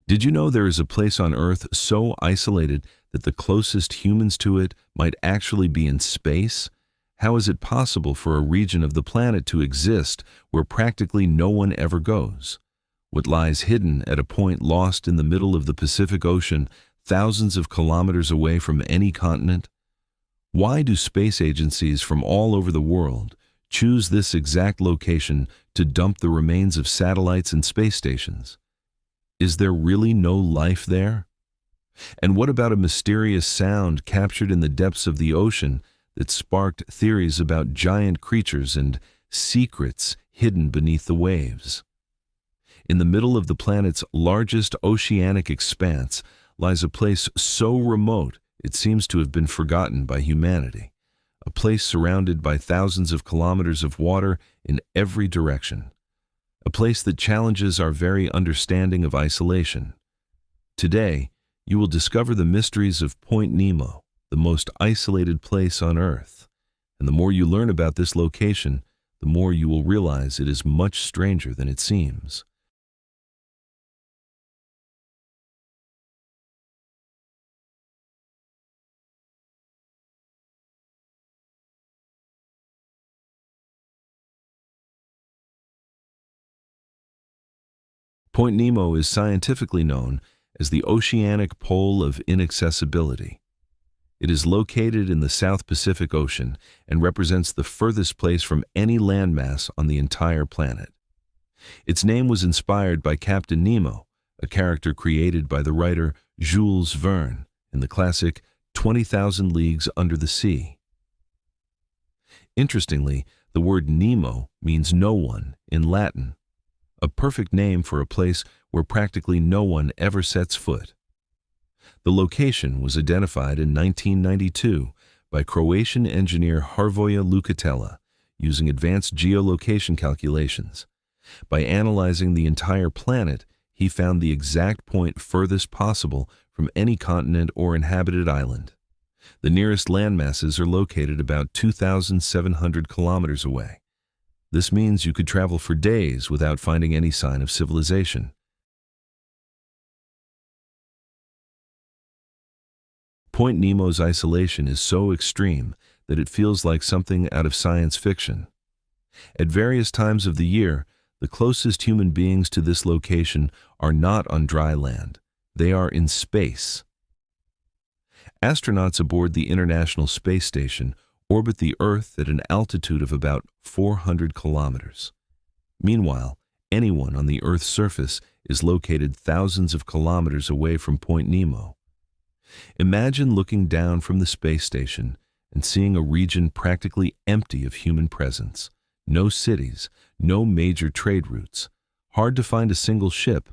Did you know there is a place on Earth so isolated that the closest humans to it might actually be in space? How is it possible for a region of the planet to exist where practically no one ever goes? What lies hidden at a point lost in the middle of the Pacific Ocean, thousands of kilometers away from any continent? Why do space agencies from all over the world choose this exact location to dump the remains of satellites and space stations? Is there really no life there? And what about a mysterious sound captured in the depths of the ocean that sparked theories about giant creatures and secrets hidden beneath the waves? In the middle of the planet's largest oceanic expanse lies a place so remote it seems to have been forgotten by humanity, a place surrounded by thousands of kilometers of water in every direction, a place that challenges our very understanding of isolation. Today, you will discover the mysteries of Point Nemo, the most isolated place on Earth. And the more you learn about this location, the more you will realize it is much stranger than it seems. Point Nemo is scientifically known as the oceanic pole of inaccessibility. It is located in the South Pacific Ocean and represents the furthest place from any landmass on the entire planet. Its name was inspired by Captain Nemo, a character created by the writer Jules Verne in the classic 20,000 Leagues Under the Sea. Interestingly, the word Nemo means no one in Latin, a perfect name for a place where practically no one ever sets foot. The location was identified in 1992 by Croatian engineer Hrvoje Lukatela using advanced geolocation calculations. By analyzing the entire planet, he found the exact point furthest possible from any continent or inhabited island. The nearest landmasses are located about 2,700 kilometers away. This means you could travel for days without finding any sign of civilization. Point Nemo's isolation is so extreme that it feels like something out of science fiction. At various times of the year, the closest human beings to this location are not on dry land. They are in space. Astronauts aboard the International Space Station orbit the Earth at an altitude of about 400 kilometers. Meanwhile, anyone on the Earth's surface is located thousands of kilometers away from Point Nemo. Imagine looking down from the space station and seeing a region practically empty of human presence. No cities, no major trade routes, hard to find a single ship,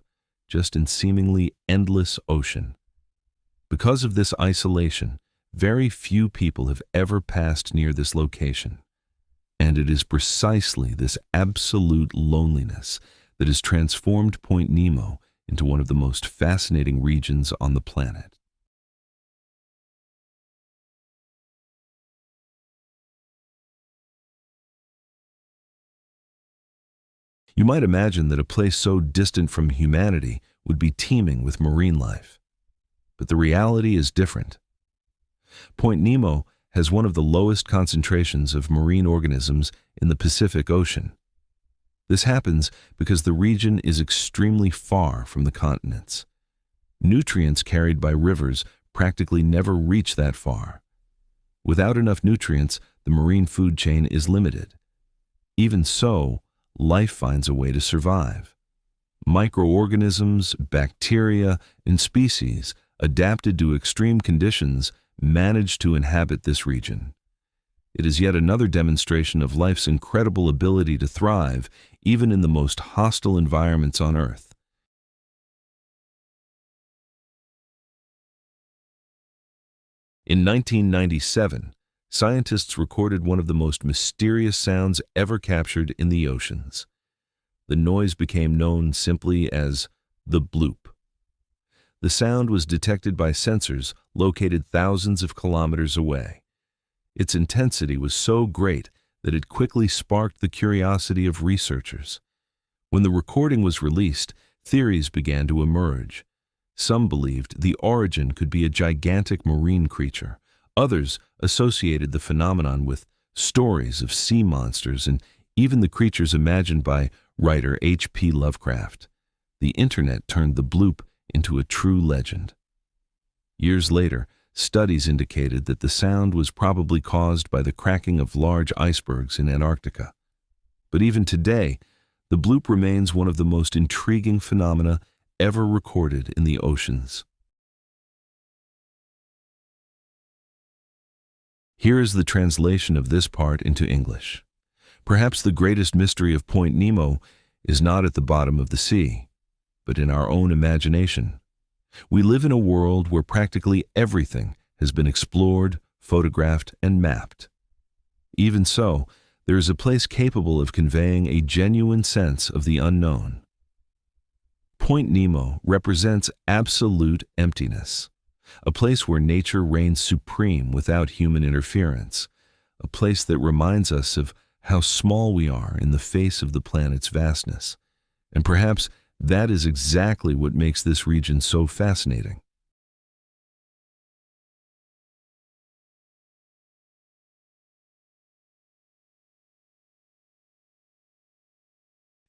just an seemingly endless ocean. Because of this isolation, very few people have ever passed near this location. And it is precisely this absolute loneliness that has transformed Point Nemo into one of the most fascinating regions on the planet. You might imagine that a place so distant from humanity would be teeming with marine life. But the reality is different. Point Nemo has one of the lowest concentrations of marine organisms in the Pacific Ocean. This happens because the region is extremely far from the continents. Nutrients carried by rivers practically never reach that far. Without enough nutrients, the marine food chain is limited. Even so, life finds a way to survive. Microorganisms, bacteria, and species adapted to extreme conditions manage to inhabit this region. It is yet another demonstration of life's incredible ability to thrive even in the most hostile environments on Earth. In 1997, scientists recorded one of the most mysterious sounds ever captured in the oceans. The noise became known simply as the bloop. The sound was detected by sensors located thousands of kilometers away. Its intensity was so great that it quickly sparked the curiosity of researchers. When the recording was released, theories began to emerge. Some believed the origin could be a gigantic marine creature. Others associated the phenomenon with stories of sea monsters and even the creatures imagined by writer H.P. Lovecraft. The internet turned the bloop into a true legend. Years later, studies indicated that the sound was probably caused by the cracking of large icebergs in Antarctica. But even today, the bloop remains one of the most intriguing phenomena ever recorded in the oceans. Here is the translation of this part into English. Perhaps the greatest mystery of Point Nemo is not at the bottom of the sea, but in our own imagination. We live in a world where practically everything has been explored, photographed, and mapped. Even so, there is a place capable of conveying a genuine sense of the unknown. Point Nemo represents absolute emptiness, a place where nature reigns supreme without human interference, a place that reminds us of how small we are in the face of the planet's vastness. And perhaps that is exactly what makes this region so fascinating.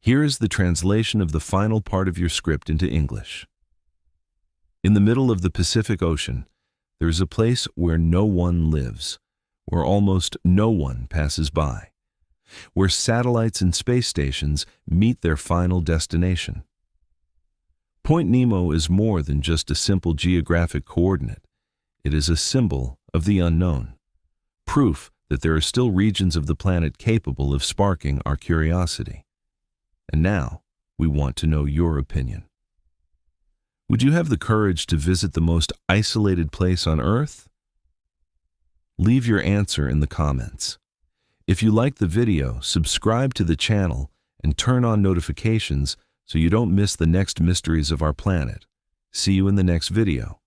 Here is the translation of the final part of your script into English. In the middle of the Pacific Ocean, there is a place where no one lives, where almost no one passes by, where satellites and space stations meet their final destination. Point Nemo is more than just a simple geographic coordinate. It is a symbol of the unknown, proof that there are still regions of the planet capable of sparking our curiosity. And now, we want to know your opinion. Would you have the courage to visit the most isolated place on Earth? Leave your answer in the comments. If you liked the video, subscribe to the channel and turn on notifications so you don't miss the next mysteries of our planet. See you in the next video.